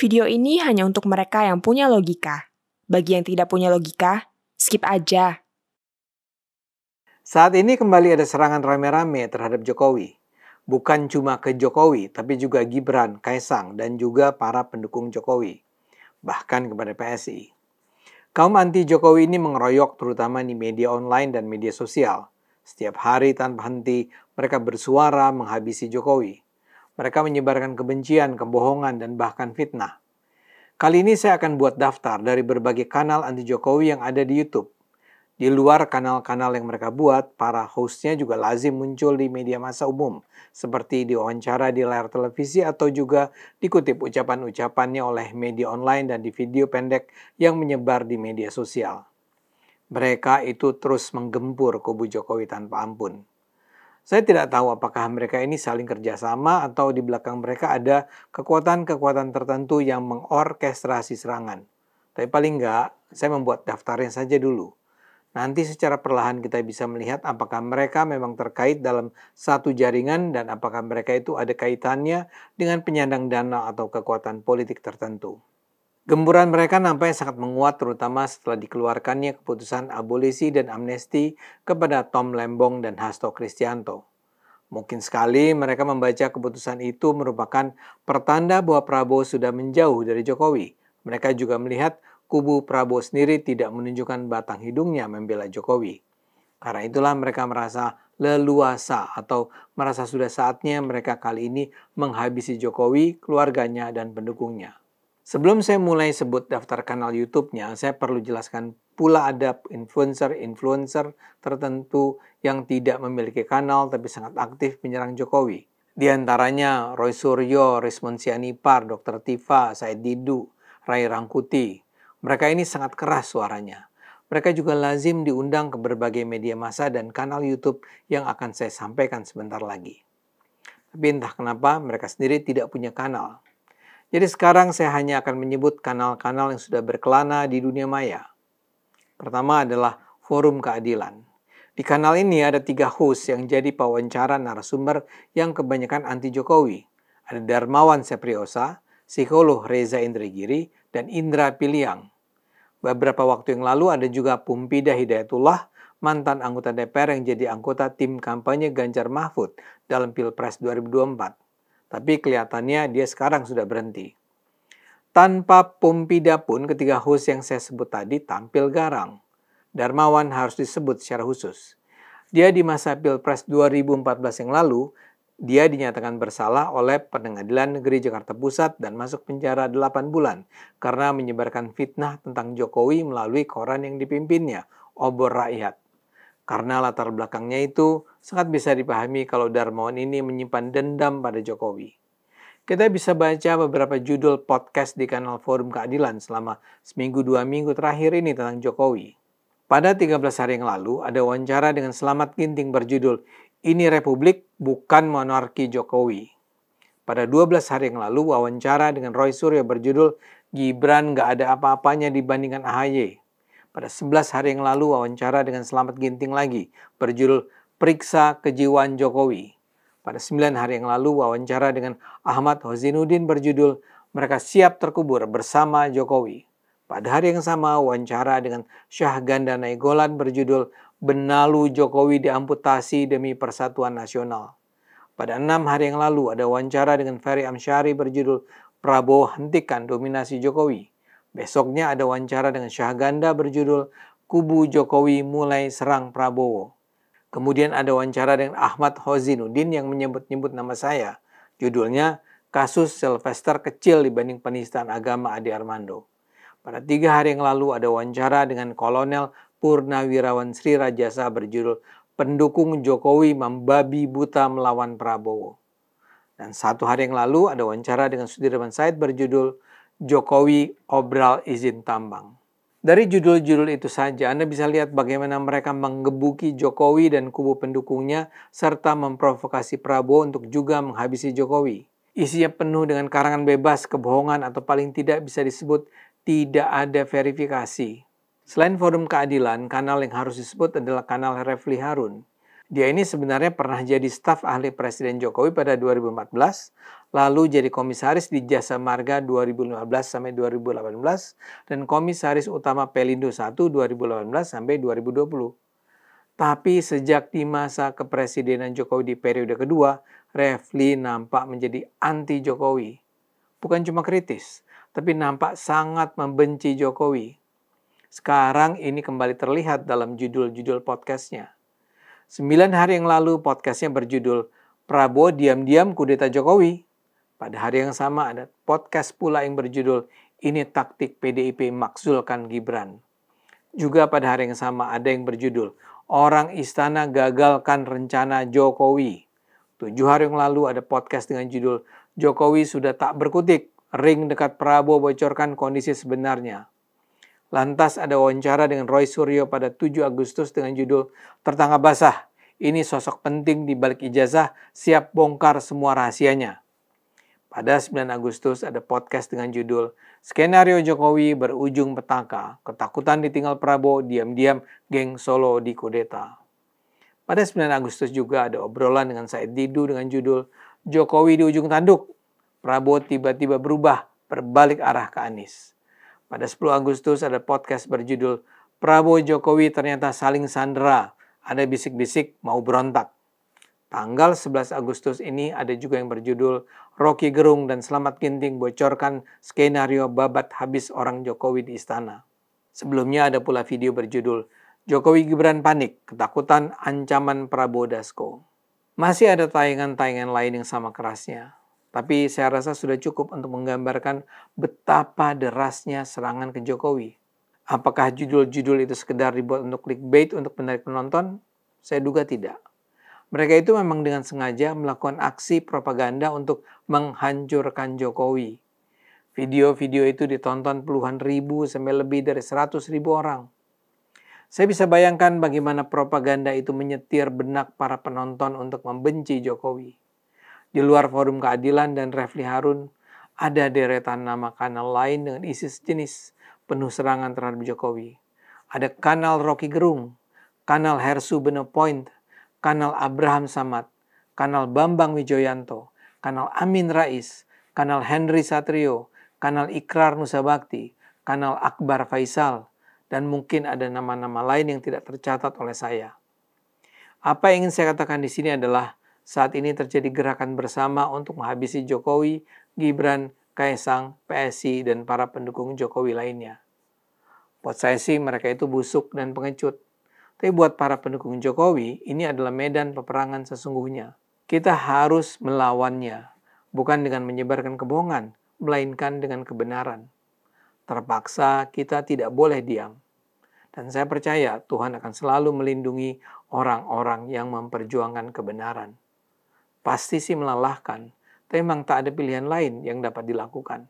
Video ini hanya untuk mereka yang punya logika. Bagi yang tidak punya logika, skip aja. Saat ini kembali ada serangan rame-rame terhadap Jokowi. Bukan cuma ke Jokowi, tapi juga Gibran, Kaisang, dan juga para pendukung Jokowi. Bahkan kepada PSI. Kaum anti Jokowi ini mengeroyok terutama di media online dan media sosial. Setiap hari tanpa henti, mereka bersuara menghabisi Jokowi. Mereka menyebarkan kebencian, kebohongan, dan bahkan fitnah. Kali ini saya akan buat daftar dari berbagai kanal anti Jokowi yang ada di YouTube. Di luar kanal-kanal yang mereka buat, para hostnya juga lazim muncul di media massa umum, seperti diwawancara di layar televisi atau juga dikutip ucapan-ucapannya oleh media online dan di video pendek yang menyebar di media sosial. Mereka itu terus menggempur kubu Jokowi tanpa ampun. Saya tidak tahu apakah mereka ini saling kerjasama atau di belakang mereka ada kekuatan-kekuatan tertentu yang mengorkestrasi serangan. Tapi paling enggak, saya membuat daftarnya saja dulu. Nanti secara perlahan kita bisa melihat apakah mereka memang terkait dalam satu jaringan dan apakah mereka itu ada kaitannya dengan penyandang dana atau kekuatan politik tertentu. Gemburan mereka nampaknya sangat menguat terutama setelah dikeluarkannya keputusan abolisi dan amnesti kepada Tom Lembong dan Hasto Kristianto. Mungkin sekali mereka membaca keputusan itu merupakan pertanda bahwa Prabowo sudah menjauh dari Jokowi. Mereka juga melihat kubu Prabowo sendiri tidak menunjukkan batang hidungnya membela Jokowi. Karena itulah mereka merasa leluasa atau merasa sudah saatnya mereka kali ini menghabisi Jokowi, keluarganya, dan pendukungnya. Sebelum saya mulai sebut daftar kanal YouTube-nya, saya perlu jelaskan pula ada influencer tertentu yang tidak memiliki kanal tapi sangat aktif menyerang Jokowi. Di antaranya Roy Suryo, Rismon Sianipar, Dr. Tifa, Said Didu, Ray Rangkuti. Mereka ini sangat keras suaranya. Mereka juga lazim diundang ke berbagai media massa dan kanal YouTube yang akan saya sampaikan sebentar lagi. Tapi entah kenapa mereka sendiri tidak punya kanal. Jadi sekarang saya hanya akan menyebut kanal-kanal yang sudah berkelana di dunia maya. Pertama adalah Forum Keadilan. Di kanal ini ada 3 host yang jadi pewawancara narasumber yang kebanyakan anti Jokowi. Ada Darmawan Sepriosa, psikolog Reza Indragiri, dan Indra Piliang. Beberapa waktu yang lalu ada juga Pumpida Hidayatullah, mantan anggota DPR yang jadi anggota tim kampanye Ganjar Mahfud dalam Pilpres 2024. Tapi kelihatannya dia sekarang sudah berhenti. Tanpa Pumpida pun ketiga host yang saya sebut tadi tampil garang. Darmawan harus disebut secara khusus. Dia di masa Pilpres 2014 yang lalu, dia dinyatakan bersalah oleh Pengadilan Negeri Jakarta Pusat dan masuk penjara 8 bulan karena menyebarkan fitnah tentang Jokowi melalui koran yang dipimpinnya, Obor Rakyat. Karena latar belakangnya itu sangat bisa dipahami kalau Darmawan ini menyimpan dendam pada Jokowi. Kita bisa baca beberapa judul podcast di kanal Forum Keadilan selama seminggu 2 minggu terakhir ini tentang Jokowi. Pada 13 hari yang lalu ada wawancara dengan Slamet Ginting berjudul "Ini Republik Bukan Monarki Jokowi". Pada 12 hari yang lalu wawancara dengan Roy Suryo berjudul "Gibran Gak Ada Apa-Apanya Dibandingkan AHY". Pada 11 hari yang lalu wawancara dengan Slamet Ginting lagi berjudul "Periksa Kejiwaan Jokowi". Pada 9 hari yang lalu wawancara dengan Ahmad Hozinuddin berjudul "Mereka Siap Terkubur Bersama Jokowi". Pada hari yang sama wawancara dengan Syahganda Nainggolan berjudul "Benalu Jokowi Diamputasi Demi Persatuan Nasional". Pada 6 hari yang lalu ada wawancara dengan Ferry Amsyari berjudul "Prabowo Hentikan Dominasi Jokowi". Besoknya ada wawancara dengan Syahganda berjudul "Kubu Jokowi Mulai Serang Prabowo". Kemudian ada wawancara dengan Ahmad Hozinuddin yang menyebut-nyebut nama saya. Judulnya "Kasus Sylvester Kecil Dibanding Penistaan Agama Ade Armando". Pada 3 hari yang lalu ada wawancara dengan Kolonel Purnawirawan Sri Rajasa berjudul "Pendukung Jokowi Membabi Buta Melawan Prabowo". Dan 1 hari yang lalu ada wawancara dengan Sudirman Said berjudul "Jokowi Obral Izin Tambang". Dari judul-judul itu saja Anda bisa lihat bagaimana mereka menggebuki Jokowi dan kubu pendukungnya serta memprovokasi Prabowo untuk juga menghabisi Jokowi. Isinya penuh dengan karangan bebas, kebohongan atau paling tidak bisa disebut tidak ada verifikasi. Selain Forum Keadilan, kanal yang harus disebut adalah kanal Refli Harun. Dia ini sebenarnya pernah jadi staf ahli Presiden Jokowi pada 2014, lalu jadi komisaris di Jasa Marga 2015 sampai 2018 dan komisaris utama Pelindo 1 2018 sampai 2020. Tapi sejak di masa kepresidenan Jokowi di periode kedua, Refli nampak menjadi anti Jokowi. Bukan cuma kritis, tapi nampak sangat membenci Jokowi. Sekarang ini kembali terlihat dalam judul-judul podcastnya. 9 hari yang lalu podcastnya berjudul Prabowo diam-diam kudeta Jokowi. Pada hari yang sama ada podcast pula yang berjudul Ini Taktik PDIP Makzulkan Gibran. Juga pada hari yang sama ada yang berjudul Orang Istana Gagalkan Rencana Jokowi. 7 hari yang lalu ada podcast dengan judul Jokowi Sudah Tak Berkutik, Ring Dekat Prabowo Bocorkan Kondisi Sebenarnya. Lantas ada wawancara dengan Roy Suryo pada 7 Agustus dengan judul Tertangkap Basah. Ini sosok penting di balik ijazah, siap bongkar semua rahasianya. Pada 9 Agustus ada podcast dengan judul Skenario Jokowi Berujung Petaka, Ketakutan Ditinggal Prabowo, Diam-diam Geng Solo Dikudeta. Pada 9 Agustus juga ada obrolan dengan Said Didu dengan judul Jokowi di Ujung Tanduk, Prabowo tiba-tiba berubah, berbalik arah ke Anies. Pada 10 Agustus ada podcast berjudul Prabowo Jokowi ternyata saling sandera, ada bisik-bisik mau berontak. Tanggal 11 Agustus ini ada juga yang berjudul Rocky Gerung dan Slamet Ginting bocorkan skenario babat habis orang Jokowi di istana. Sebelumnya ada pula video berjudul Jokowi Gibran Panik, Ketakutan Ancaman Prabowo Dasko. Masih ada tayangan-tayangan lain yang sama kerasnya. Tapi saya rasa sudah cukup untuk menggambarkan betapa derasnya serangan ke Jokowi. Apakah judul-judul itu sekedar dibuat untuk clickbait untuk menarik penonton? Saya duga tidak. Mereka itu memang dengan sengaja melakukan aksi propaganda untuk menghancurkan Jokowi. Video-video itu ditonton puluhan ribu sampai lebih dari 100.000 orang. Saya bisa bayangkan bagaimana propaganda itu menyetir benak para penonton untuk membenci Jokowi. Di luar Forum Keadilan dan Refli Harun, ada deretan nama kanal lain dengan isi sejenis penuh serangan terhadap Jokowi. Ada kanal Rocky Gerung, kanal Hersu Beno Point, kanal Abraham Samad, kanal Bambang Wijoyanto, kanal Amin Rais, kanal Henry Satrio, kanal Ikrar Nusa Bakti, kanal Akbar Faisal, dan mungkin ada nama-nama lain yang tidak tercatat oleh saya. Apa yang ingin saya katakan di sini adalah saat ini terjadi gerakan bersama untuk menghabisi Jokowi, Gibran, Kaesang, PSI, dan para pendukung Jokowi lainnya. Buat saya sih mereka itu busuk dan pengecut. Tapi buat para pendukung Jokowi, ini adalah medan peperangan sesungguhnya. Kita harus melawannya, bukan dengan menyebarkan kebohongan, melainkan dengan kebenaran. Terpaksa kita tidak boleh diam. Dan saya percaya Tuhan akan selalu melindungi orang-orang yang memperjuangkan kebenaran. Pasti sih melelahkan, tapi memang tak ada pilihan lain yang dapat dilakukan.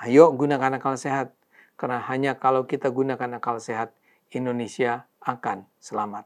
Ayo gunakan akal sehat, karena hanya kalau kita gunakan akal sehat, Indonesia akan selamat.